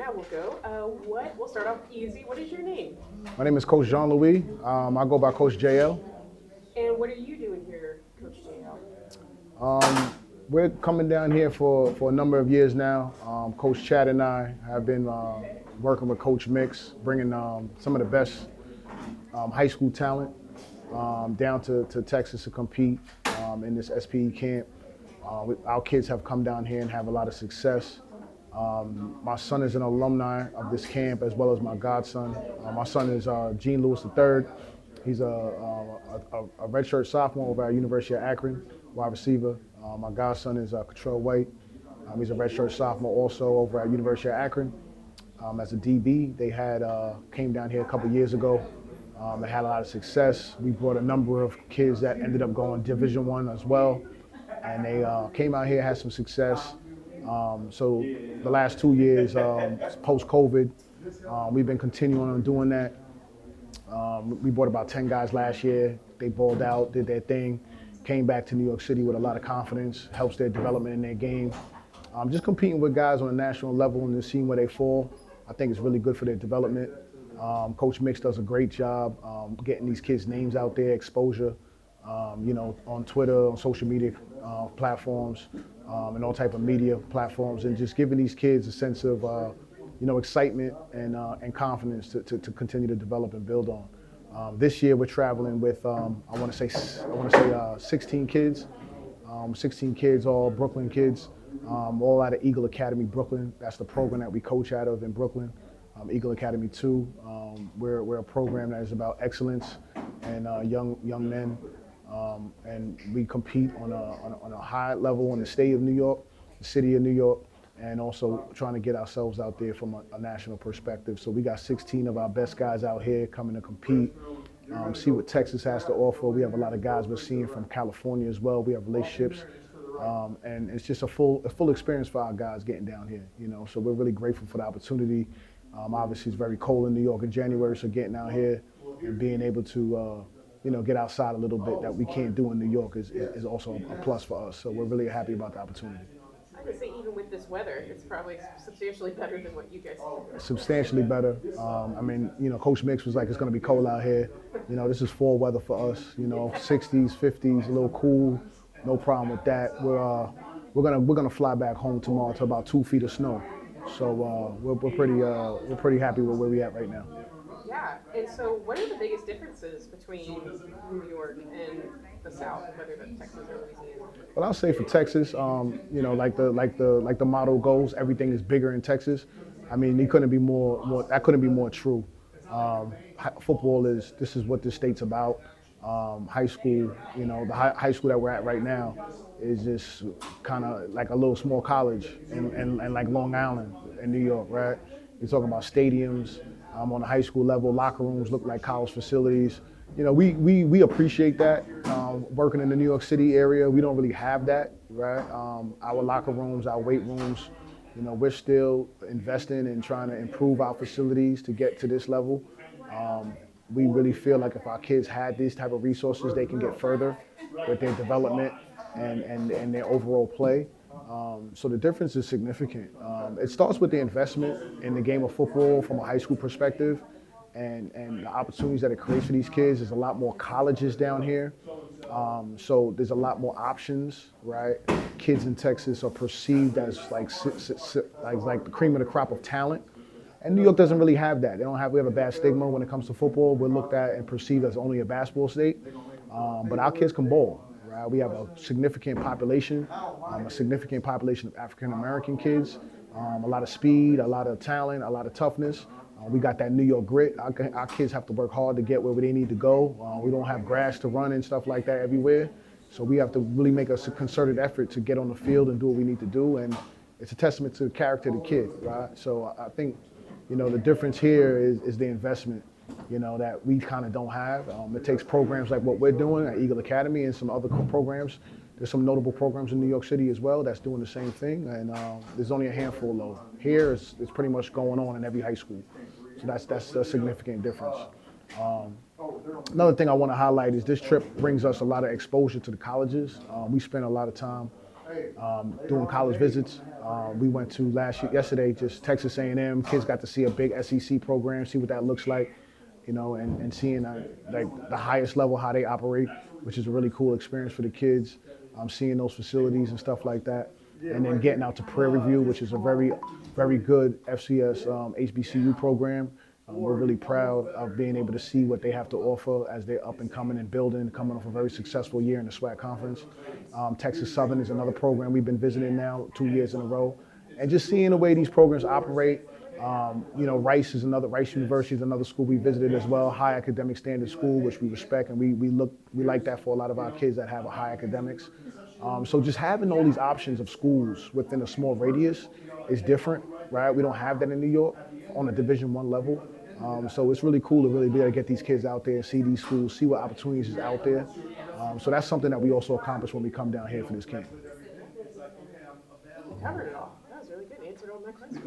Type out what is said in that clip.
now we'll go. We'll start off easy. What is your name? My name is Coach Jean-Louis. I go by Coach JL. And what are you doing here, Coach JL? We're coming down here for a number of years now. Coach Chad and I have been working with Coach Mix, bringing some of the best high school talent down to Texas to compete in this SPE camp. Our kids have come down here and have a lot of success. My son is an alumni of this camp, as well as my godson. My son is Gene Lewis III. He's a redshirt sophomore over at University of Akron, wide receiver. My godson is Cottrell White. He's a redshirt sophomore also over at University of Akron. As a DB, they came down here a couple years ago. They had a lot of success. We brought a number of kids that ended up going Division I as well, and they came out here, had some success. So the last 2 years, post-COVID, we've been continuing on doing that. We brought about 10 guys last year. They balled out, did their thing, came back to New York City with a lot of confidence, helps their development in their game. Just competing with guys on a national level and just seeing where they fall, I think it's really good for their development. Coach Mix does a great job getting these kids' names out there, exposure, on Twitter, on social media platforms, and all type of media platforms, and just giving these kids a sense of excitement and confidence to continue to develop and build on. This year we're traveling with I want to say 16 kids, 16 kids, all Brooklyn kids, all out of Eagle Academy Brooklyn. That's the program that we coach out of in Brooklyn. Eagle Academy 2. We're a program that is about excellence and young men, and we compete on a high level in the state of New York, the city of New York, and also trying to get ourselves out there from a national perspective. So we got 16 of our best guys out here coming to compete, see what Texas has to offer. We have a lot of guys we're seeing from California as well. We have relationships, and it's just a full experience for our guys getting down here. So we're really grateful for the opportunity. Obviously, it's very cold in New York in January, so getting out here and being able to get outside a little bit that we can't do in New York is also a plus for us. So we're really happy about the opportunity. I would say even with this weather, it's probably substantially better than what you guys do. Substantially better. Coach Mix was like, it's going to be cold out here. This is fall weather for us. 60s, 50s, a little cool. No problem with that. We're gonna fly back home tomorrow to about 2 feet of snow. So we're pretty happy with where we're at right now. Yeah, and so what are the biggest differences between New York and the South, whether that's Texas or Louisiana? Well, I'll say for Texas, like the motto goes, everything is bigger in Texas. I mean, it couldn't be more. That couldn't be more true. Football this is what this state's about. High school, the high school that we're at right now is just kind of like a little small college and like Long Island in New York, right? You're talking about stadiums on the high school level, locker rooms look like college facilities. We appreciate that. Working in the New York City area, we don't really have that, right? Our locker rooms, our weight rooms, we're still investing and trying to improve our facilities to get to this level. We really feel like if our kids had these type of resources, they can get further with their development and their overall play. So the difference is significant. It starts with the investment in the game of football from a high school perspective, and the opportunities that it creates for these kids. There's a lot more colleges down here, so there's a lot more options, right? Kids in Texas are perceived as like the cream of the crop of talent. And New York doesn't really have that. We have a bad stigma when it comes to football. We're looked at and perceived as only a basketball state. But our kids can ball, right? We have a significant population of African American kids, a lot of speed, a lot of talent, a lot of toughness. We got that New York grit. Our kids have to work hard to get where they need to go. We don't have grass to run and stuff like that everywhere. So we have to really make a concerted effort to get on the field and do what we need to do. And it's a testament to the character of the kid, right? So I think, the difference here is the investment, that we kind of don't have. It takes programs like what we're doing at Eagle Academy and some other programs. There's some notable programs in New York City as well that's doing the same thing, and there's only a handful though. Here, it's pretty much going on in every high school. So that's a significant difference. Another thing I want to highlight is this trip brings us a lot of exposure to the colleges. We spend a lot of time doing college visits, We went to yesterday, just Texas A&M. Kids got to see a big SEC program, see what that looks like, and seeing like the highest level how they operate, which is a really cool experience for the kids. Seeing those facilities and stuff like that, and then getting out to Prairie View, which is a very, very good FCS HBCU program. We're really proud of being able to see what they have to offer as they're up and coming and building, coming off a very successful year in the SWAC conference. Texas Southern is another program we've been visiting now 2 years in a row. And just seeing the way these programs operate. Rice University is another school we visited as well, high academic standard school, which we respect, and we like that for a lot of our kids that have a high academics. So just having all these options of schools within a small radius is different, right? We don't have that in New York on a Division I level. So it's really cool to really be able to get these kids out there, see these schools, see what opportunities is out there. So that's something that we also accomplish when we come down here for this camp. You covered it all. That was really good. Answered all my questions.